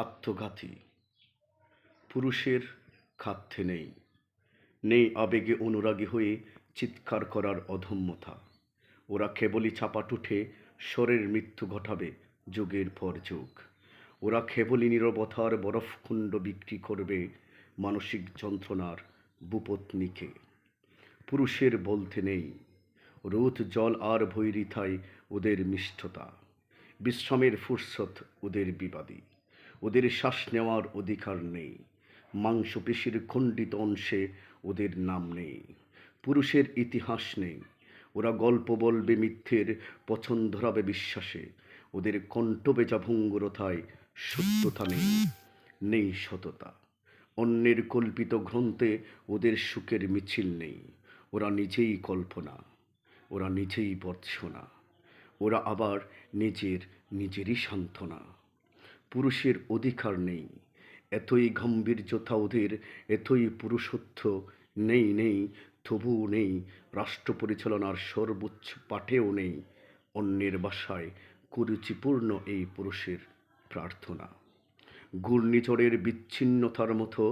আত্মঘাতী। পুরুষের খাদ্যে নেই, নেই আবেগে অনুরাগী হয়ে চিৎকার করার অধম্যতা। ওরা কেবলই চাপা উঠে স্বরের মৃত্যু ঘটাবে যুগের পর যুগ। ওরা কেবলই নীরবতার বরফকুণ্ড বিক্রি করবে মানসিক যন্ত্রণার ভূপত্নীকে। পুরুষের বলতে নেই, রোদ জল আর বৈরিতায় ওদের মিষ্টতা। বিশ্রামের ফুরসত ওদের বিবাদী। ওদের শ্বাস নেওয়ার অধিকার নেই, মাংসপেশির খণ্ডিত অংশে ওদের নাম নেই। পুরুষের ইতিহাস নেই, ওরা গল্প বলবে মিথ্যের পছন্দ ধরাবে বিশ্বাসে। ওদের কণ্ঠ বেজা ভঙ্গুরতায় সত্যতা নেই, নেই সততা। অন্যের কল্পিত গ্রন্থে ওদের সুখের মিছিল নেই। ওরা নিজেই কল্পনা, ওরা নিজেই বর্ষনা, ওরা আবার নিজেরই সান্ত্বনা। পুরুষের অধিকার নেই, এতই গাম্ভীর্যতা ওদের, এতই পুরুষত্ব নেই, তবুও নেই রাষ্ট্র পরিচালনার সর্বোচ্চ পাঠেও নেই অন্যের বাসায় কুরুচিপূর্ণ এই পুরুষের প্রার্থনা। ঘূর্ণিঝড়ের বিচ্ছিন্নতার মতো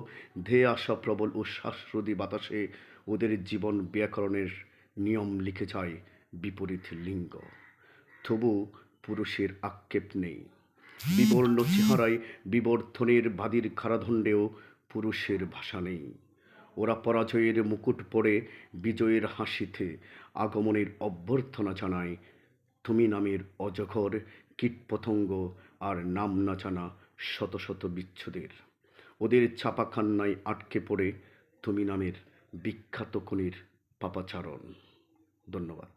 ধেয়ে আসা প্রবল ও শ্বাসরোধী বাতাসে ওদের জীবন ব্যাকরণের নিয়ম লিখে যায় বিপরীত লিঙ্গ। তবু পুরুষের আক্ষেপ নেই, বিবর্ণ চেহারায় বিবর্ধনের বাদীর কারাদণ্ডেও পুরুষের ভাষা নেই। ওরা পরাজয়ের মুকুট পরে বিজয়ের হাসিতে আগমনের অভ্যর্থনা জানায় তুমি নামের অজগর কীটপতঙ্গ আর নাম না জানা শত শত বিচ্ছুদের। ওদের চাপাখান্নায় আটকে পড়ে তুমি নামের বিখ্যাত খুনির পাপাচারণ। ধন্যবাদ।